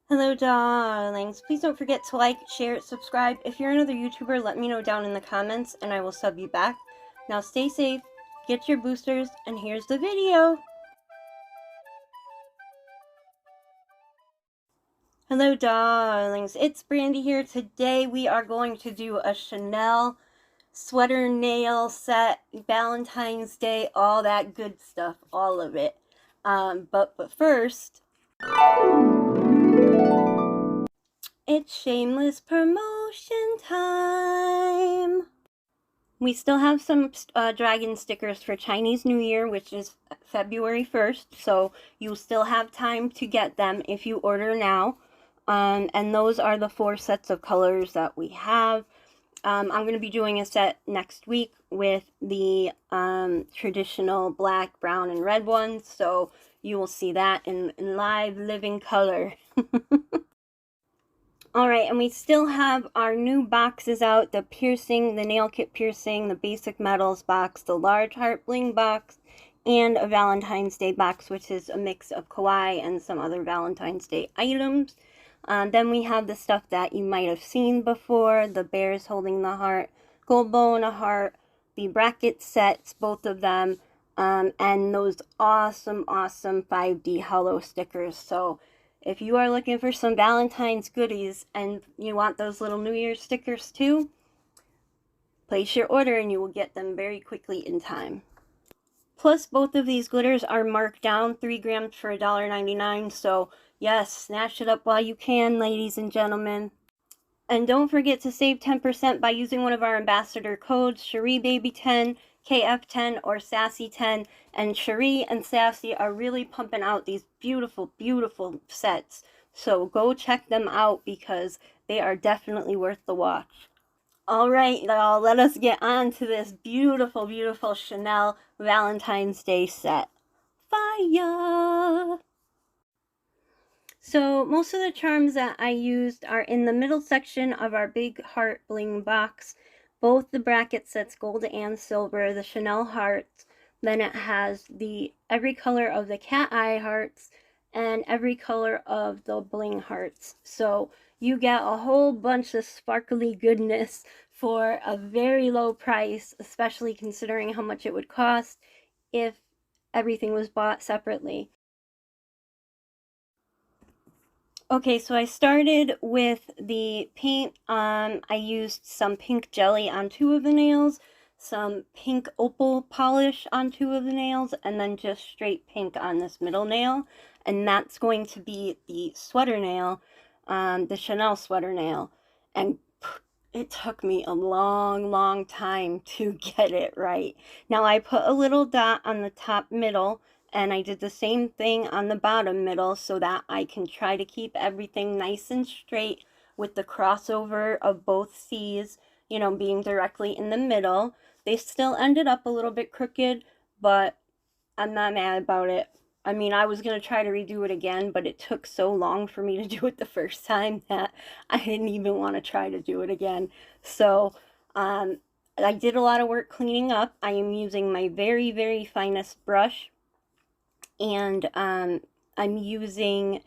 Hello, darlings. Please don't forget to like, share, subscribe. If you're another YouTuber, let me know down in the comments and I will sub you back. Now stay safe, get your boosters, and here's the video. Hello, darlings. It's Brandy here. Today we are going to do a Chanel sweater nail set, Valentine's Day, all that good stuff, all of it. But first, it's shameless promotion time. We still have some dragon stickers for Chinese New Year, which is February 1st, so you still have time to get them if you order now. And those are the 4 sets of colors that we have. I'm going to be doing a set next week with the traditional black, brown, and red ones, so you will see that in live living color. Alright, and we still have our new boxes out, the piercing, the nail kit piercing, the basic metals box, the large heart bling box, and a Valentine's Day box, which is a mix of kawaii and some other Valentine's Day items. Then we have the stuff that you might have seen before, the bears holding the heart, gold bow and a heart, the bracket sets, both of them, and those awesome 5D hollow stickers. So if you are looking for some Valentine's goodies and you want those little New Year's stickers too, place your order and you will get them very quickly in time. Plus, both of these glitters are marked down 3 grams for $1.99, so yes, snatch it up while you can, ladies and gentlemen. And don't forget to save 10% by using one of our ambassador codes, CherieBaby10, KF10, or Sassy10. And Cherie and Sassy are really pumping out these beautiful, beautiful sets. So go check them out because they are definitely worth the watch. Alright, y'all, let us get on to this beautiful, beautiful Chanel Valentine's Day set. Fire! So most of the charms that I used are in the middle section of our big heart bling box. Both the bracket sets, gold and silver, the Chanel hearts. Then it has every color of the cat eye hearts and every color of the bling hearts. So you get a whole bunch of sparkly goodness for a very low price, especially considering how much it would cost if everything was bought separately. Okay, so I started with the paint. I used some pink jelly on 2 of the nails, some pink opal polish on 2 of the nails, and then just straight pink on this middle nail. And that's going to be the sweater nail, the Chanel sweater nail. And it took me a long time to get it right. Now I put a little dot on the top middle, and I did the same thing on the bottom middle so that I can try to keep everything nice and straight with the crossover of both C's, you know, being directly in the middle. They still ended up a little bit crooked, but I'm not mad about it. I mean, I was going to try to redo it again, but it took so long for me to do it the first time that I didn't even want to try to do it again. So, I did a lot of work cleaning up. I am using my very finest brush. And I'm using,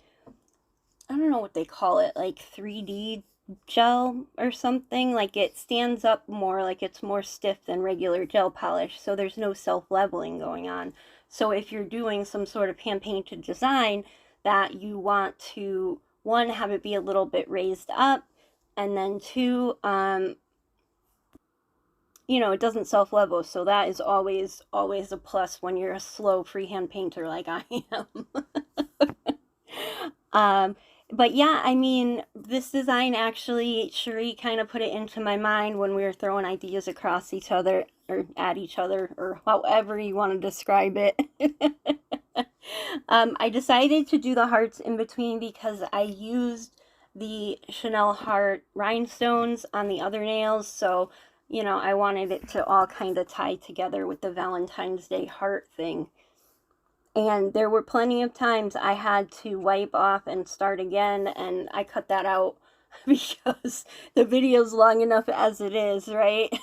I don't know what they call it, like 3D gel or something. Like it stands up more, like it's more stiff than regular gel polish, so there's no self-leveling going on. So if you're doing some sort of hand-painted design that you want to, 1, have it be a little bit raised up, and then 2, you know, it doesn't self-level, so that is always a plus when you're a slow freehand painter like I am. But yeah, I mean, this design actually, Cherie kind of put it into my mind when we were throwing ideas across each other, or at each other, or however you want to describe it. I decided to do the hearts in between because I used the Chanel heart rhinestones on the other nails, so you know, I wanted it to all kind of tie together with the Valentine's Day heart thing. And there were plenty of times I had to wipe off and start again, and I cut that out because the video's long enough as it is, right?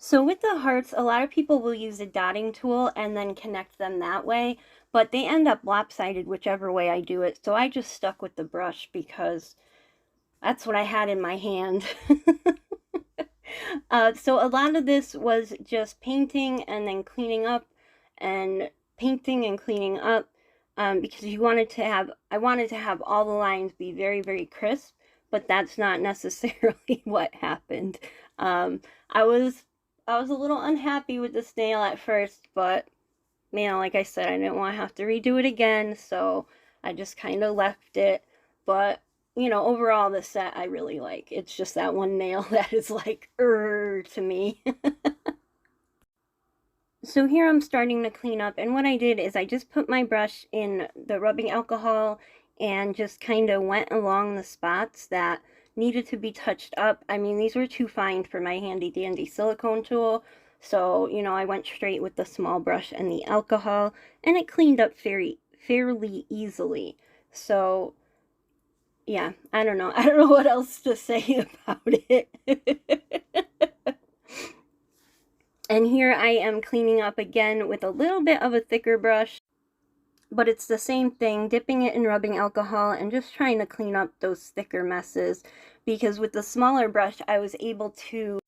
So with the hearts, a lot of people will use a dotting tool and then connect them that way. but they end up lopsided whichever way I do it. So I just stuck with the brush because that's what I had in my hand. So a lot of this was just painting and then cleaning up and painting and cleaning up, because I wanted to have all the lines be very, very crisp, but that's not necessarily what happened. I was a little unhappy with this nail at first, but man, like I said, I didn't want to have to redo it again, so I just kind of left it. But you know, overall, the set I really like. It's just that one nail that is like, to me. So here I'm starting to clean up, and what I did is I just put my brush in the rubbing alcohol and just kind of went along the spots that needed to be touched up. I mean, these were too fine for my handy dandy silicone tool, so, you know, I went straight with the small brush and the alcohol, and it cleaned up fairly easily. So yeah, I don't know. I don't know what else to say about it. And here I am cleaning up again with a little bit of a thicker brush, but it's the same thing, dipping it in rubbing alcohol and just trying to clean up those thicker messes, because with the smaller brush I was able to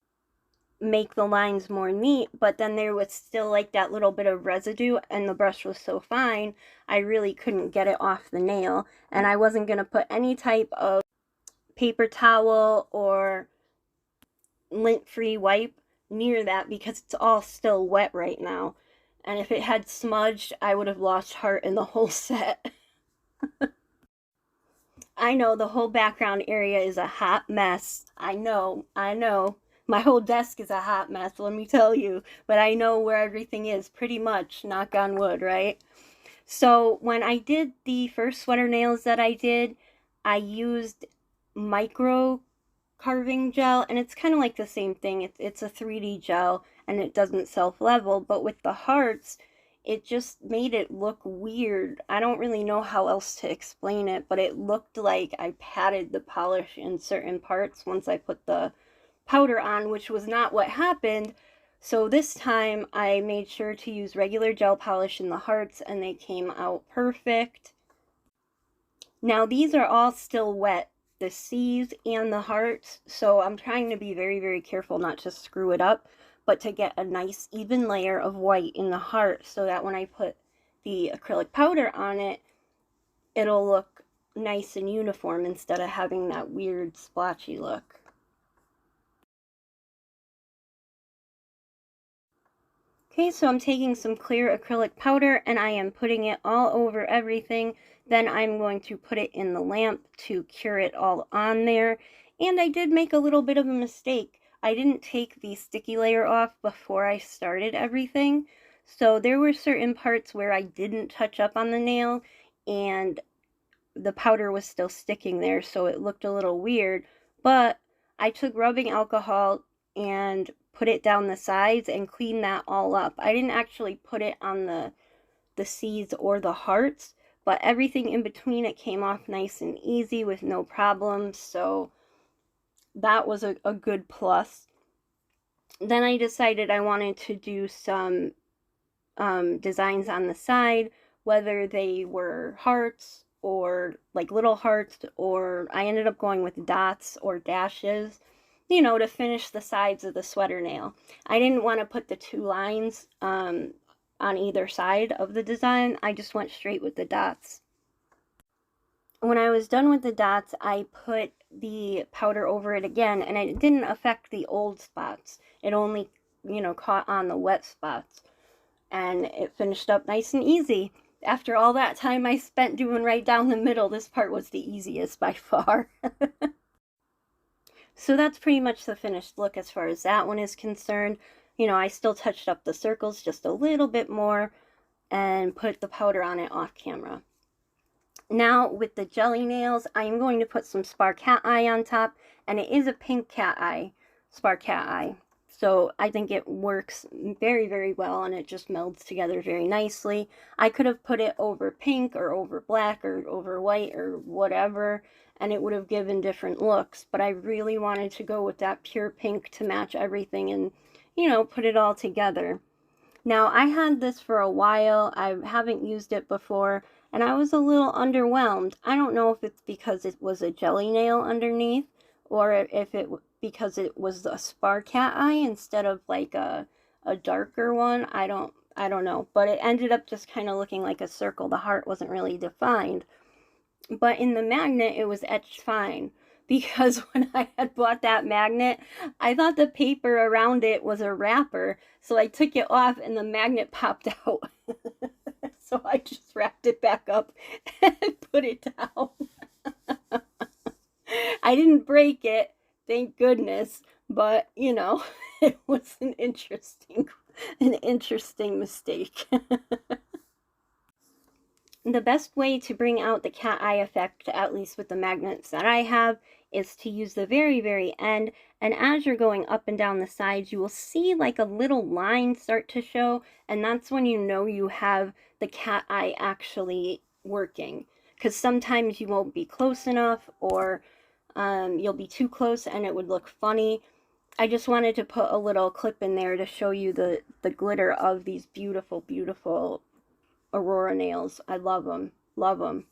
make the lines more neat, but then there was still like that little bit of residue, and the brush was so fine I really couldn't get it off the nail, and I wasn't going to put any type of paper towel or lint-free wipe near that because it's all still wet right now, and if it had smudged I would have lost heart in the whole set. I know the whole background area is a hot mess. I know. My whole desk is a hot mess, let me tell you. But I know where everything is, pretty much, knock on wood, right? So when I did the first sweater nails that I did, I used micro carving gel, and it's kind of like the same thing. It's a 3D gel, and it doesn't self-level, but with the hearts, it just made it look weird. I don't really know how else to explain it, but it looked like I patted the polish in certain parts once I put the powder on, which was not what happened. So this time I made sure to use regular gel polish in the hearts, and they came out perfect. Now these are all still wet, the C's and the hearts, so I'm trying to be very, very careful not to screw it up, but to get a nice even layer of white in the heart so that when I put the acrylic powder on it, it'll look nice and uniform instead of having that weird splotchy look. Okay, so I'm taking some clear acrylic powder and I am putting it all over everything. Then I'm going to put it in the lamp to cure it all on there. And I did make a little bit of a mistake. I didn't take the sticky layer off before I started everything. So there were certain parts where I didn't touch up on the nail and the powder was still sticking there, so it looked a little weird. But I took rubbing alcohol and put it down the sides and clean that all up. I didn't actually put it on the C's or the hearts, but everything in between, it came off nice and easy with no problems, so that was a good plus. Then I decided I wanted to do some designs on the side, whether they were hearts or like little hearts, or I ended up going with dots or dashes, you know, to finish the sides of the sweater nail. I didn't want to put the two lines on either side of the design. I just went straight with the dots. When I was done with the dots, I put the powder over it again, and it didn't affect the old spots. It only, you know, caught on the wet spots. And it finished up nice and easy. After all that time I spent doing right down the middle, this part was the easiest by far. So that's pretty much the finished look as far as that one is concerned. You know, I still touched up the circles just a little bit more and put the powder on it off camera. Now with the jelly nails, I am going to put some Spar cat eye on top, and it is a pink cat eye, Spar cat eye. So I think it works very, very well, and it just melds together very nicely. I could have put it over pink or over black or over white or whatever, and it would have given different looks. But I really wanted to go with that pure pink to match everything and, you know, put it all together. Now, I had this for a while. I haven't used it before, and I was a little underwhelmed. I don't know if it's because it was a jelly nail underneath, or if it because it was a spar cat eye instead of like a darker one. I don't know, but it ended up just kind of looking like a circle. The heart wasn't really defined. But in the magnet, it was etched fine. Because when I had bought that magnet, I thought the paper around it was a wrapper. So I took it off and the magnet popped out. So I just wrapped it back up and put it down. I didn't break it, thank goodness. But, you know, it was an interesting mistake. The best way to bring out the cat eye effect, at least with the magnets that I have, is to use the very, very end. And as you're going up and down the sides, you will see like a little line start to show. And that's when you know you have the cat eye actually working. Because sometimes you won't be close enough, or you'll be too close and it would look funny. I just wanted to put a little clip in there to show you the glitter of these beautiful, beautiful Aurora nails. I love them. Love them.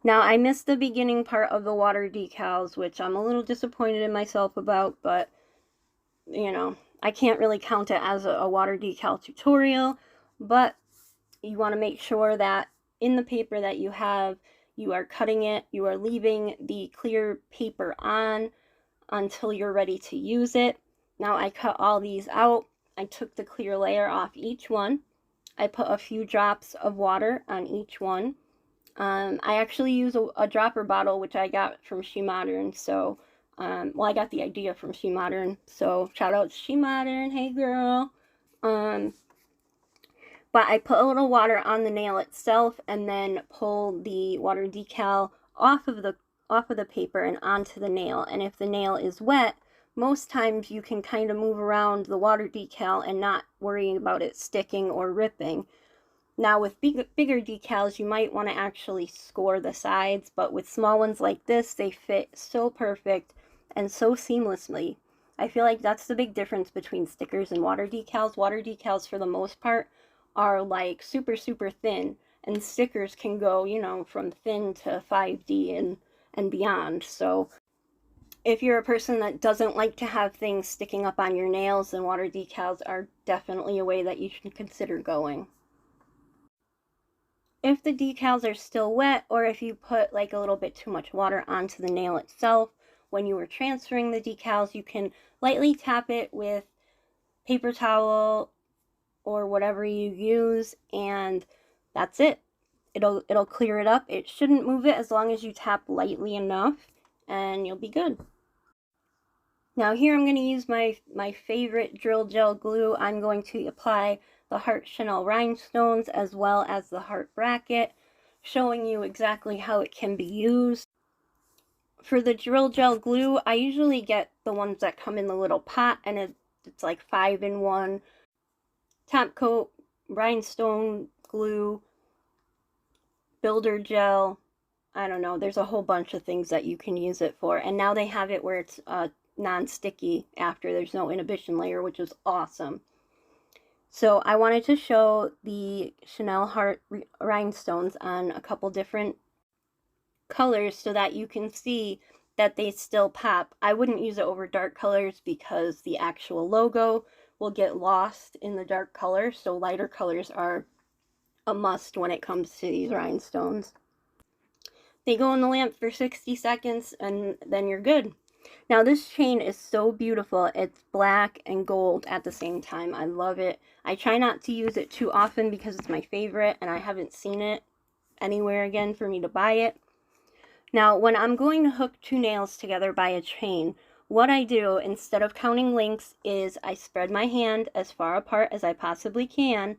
Now, I missed the beginning part of the water decals, which I'm a little disappointed in myself about, but, you know, I can't really count it as a water decal tutorial, but you want to make sure that in the paper that you have, you are cutting it, you are leaving the clear paper on until you're ready to use it. Now, I cut all these out. I took the clear layer off each one. I put a few drops of water on each one. I actually use a dropper bottle, which I got from She Modern. So, well, I got the idea from She Modern. So, shout out to She Modern. Hey, girl. But I put a little water on the nail itself and then pull the water decal off of the paper and onto the nail. And if the nail is wet, most times you can kind of move around the water decal and not worrying about it sticking or ripping. Now with bigger decals, you might want to actually score the sides, but with small ones like this, they fit so perfect and so seamlessly. I feel like that's the big difference between stickers and water decals. Water decals, for the most part, are like super, super thin, and stickers can go, you know, from thin to 5D and beyond. So if you're a person that doesn't like to have things sticking up on your nails, then water decals are definitely a way that you should consider going. If the decals are still wet, or if you put like a little bit too much water onto the nail itself when you were transferring the decals, you can lightly tap it with paper towel or whatever you use, and that's it. It'll clear it up. It shouldn't move it as long as you tap lightly enough, and you'll be good. Now here I'm going to use my favorite drill gel glue. I'm going to apply the Heart Chanel rhinestones as well as the heart bracket, showing you exactly how it can be used. For the drill gel glue, I usually get the ones that come in the little pot, and it's like 5-in-1. Top coat, rhinestone glue, builder gel. I don't know, there's a whole bunch of things that you can use it for. And now they have it where it's non-sticky after. There's no inhibition layer, which is awesome. So I wanted to show the Chanel Heart rhinestones on a couple different colors so that you can see that they still pop. I wouldn't use it over dark colors because the actual logo will get lost in the dark color, so lighter colors are a must when it comes to these rhinestones. They go in the lamp for 60 seconds and then you're good. Now this chain is so beautiful. It's black and gold at the same time. I love it. I try not to use it too often because it's my favorite and I haven't seen it anywhere again for me to buy it. Now when I'm going to hook two nails together by a chain, what I do instead of counting links is I spread my hand as far apart as I possibly can,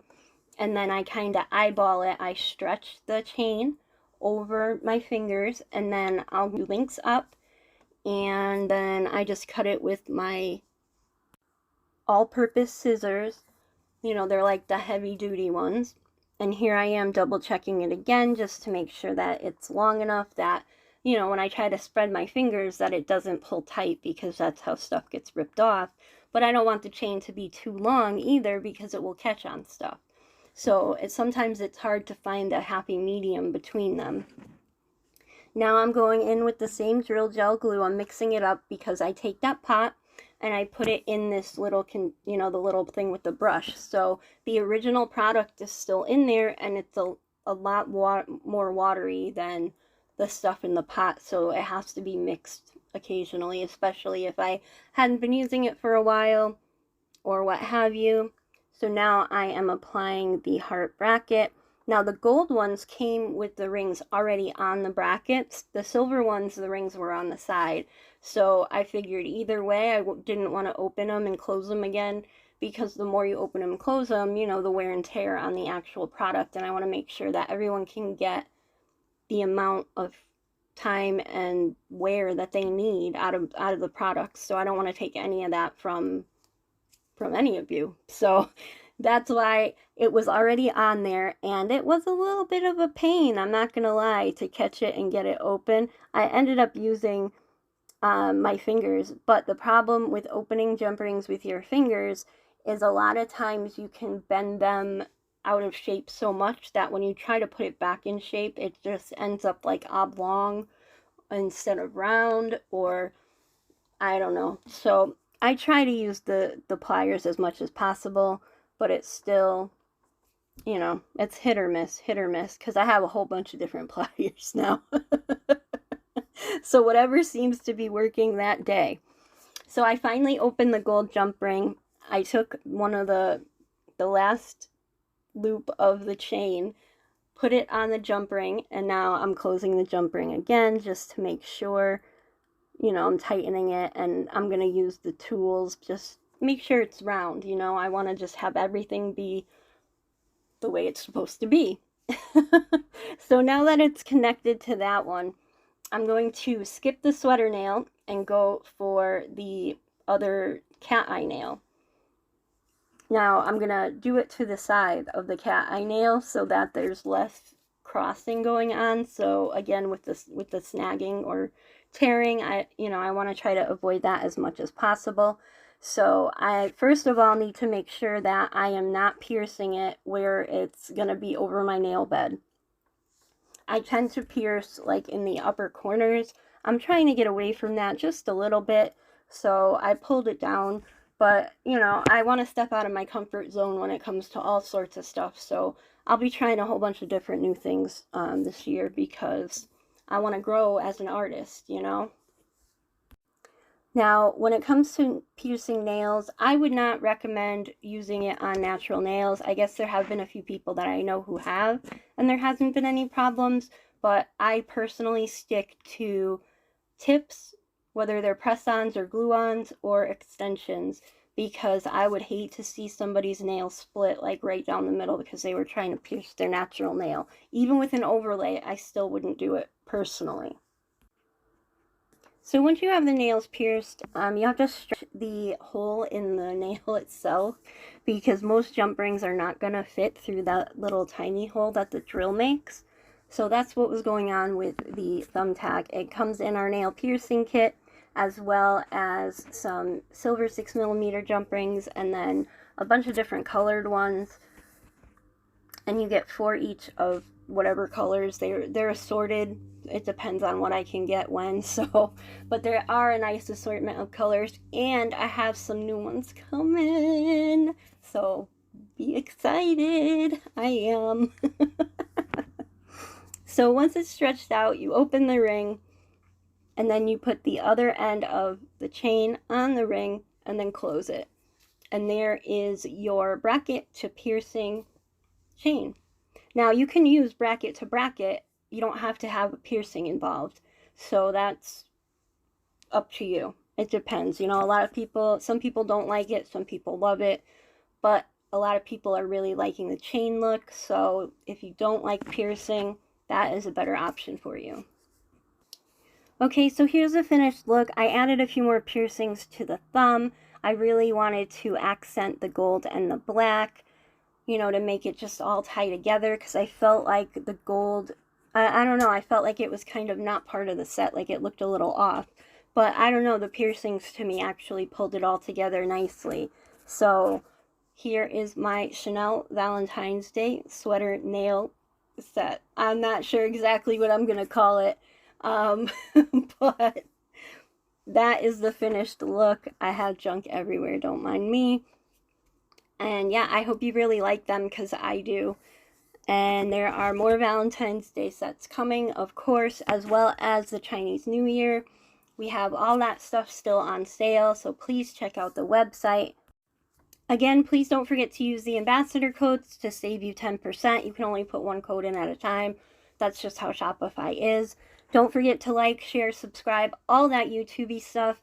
and then I kind of eyeball it. I stretch the chain over my fingers, and then I'll do links up, and then I just cut it with my all-purpose scissors. You know, they're like the heavy-duty ones. And here I am double checking it again just to make sure that it's long enough that, you know, when I try to spread my fingers that it doesn't pull tight, because that's how stuff gets ripped off. but I don't want the chain to be too long either because it will catch on stuff. So sometimes it's hard to find a happy medium between them. Now I'm going in with the same drill gel glue. I'm mixing it up because I take that pot and I put it in this little, you know, the little thing with the brush. So the original product is still in there, and it's a lot more watery than the stuff in the pot. So it has to be mixed occasionally, especially if I hadn't been using it for a while or what have you. So now I am applying the heart bracket. Now the gold ones came with the rings already on the brackets. The silver ones, the rings were on the side. So I figured either way, I didn't want to open them and close them again, because the more you open them and close them, you know, the wear and tear on the actual product. And I want to make sure that everyone can get the amount of time and wear that they need out of the products. So I don't want to take any of that from any of you. So that's why it was already on there, and it was a little bit of a pain, I'm not gonna lie, to catch it and get it open. I ended up using my fingers, but the problem with opening jump rings with your fingers is a lot of times you can bend them out of shape so much that when you try to put it back in shape, it just ends up like oblong instead of round, or I don't know. So I try to use the pliers as much as possible, but it's still, you know, it's hit or miss, because I have a whole bunch of different pliers now. So whatever seems to be working that day. So I finally opened the gold jump ring. I took one of the last loop of the chain, put it on the jump ring, and now I'm closing the jump ring again just to make sure, you know, I'm tightening it, and I'm going to use the tools, just make sure it's round, you know. I want to just have everything be the way it's supposed to be. So now that it's connected to that one, I'm going to skip the sweater nail and go for the other cat eye nail. Now I'm going to do it to the side of the cat eye nail so that there's less crossing going on. So again, with the snagging or tearing, I want to try to avoid that as much as possible. So I first of all need to make sure that I am not piercing it where it's going to be over my nail bed. I tend to pierce like in the upper corners. I'm trying to get away from that just a little bit, so I pulled it down. But, you know, I want to step out of my comfort zone when it comes to all sorts of stuff. So I'll be trying a whole bunch of different new things this year, because I want to grow as an artist, you know. Now, when it comes to piercing nails, I would not recommend using it on natural nails. I guess there have been a few people that I know who have, and there hasn't been any problems, but I personally stick to tips, whether they're press-ons or glue-ons or extensions, because I would hate to see somebody's nail split like right down the middle because they were trying to pierce their natural nail. Even with an overlay, I still wouldn't do it personally. So once you have the nails pierced, you have to stretch the hole in the nail itself, because most jump rings are not going to fit through that little tiny hole that the drill makes. So that's what was going on with the thumbtack. It comes in our nail piercing kit, as well as some silver 6mm jump rings, and then a bunch of different colored ones. And you get 4 each of whatever colors. They're assorted. It depends on what I can get when. So, but there are a nice assortment of colors, and I have some new ones coming. So be excited. I am. So once it's stretched out, you open the ring, and then you put the other end of the chain on the ring and then close it. And there is your bracket to piercing chain. Now you can use bracket to bracket. You don't have to have a piercing involved. So that's up to you. It depends. You know, a lot of people, some people don't like it, some people love it, but a lot of people are really liking the chain look. So if you don't like piercing, that is a better option for you. Okay, so here's the finished look. I added a few more piercings to the thumb. I really wanted to accent the gold and the black, you know, to make it just all tie together, because I felt like the gold, I don't know, I felt like it was kind of not part of the set, like it looked a little off. But I don't know, the piercings to me actually pulled it all together nicely. So here is my Chanel Valentine's Day sweater nail set. I'm not sure exactly what I'm going to call it, but that is the finished look. I have junk everywhere, don't mind me. And yeah, I hope you really like them because I do. And there are more Valentine's Day sets coming, of course, as well as the Chinese New Year. We have all that stuff still on sale, so please check out the website. Again, please don't forget to use the ambassador codes to save you 10%. You can only put one code in at a time. That's just how Shopify is. Don't forget to like, share, subscribe, all that YouTube-y stuff.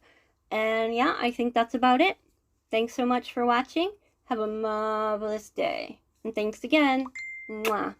And yeah, I think that's about it. Thanks so much for watching. Have a marvelous day. And thanks again. Mwah.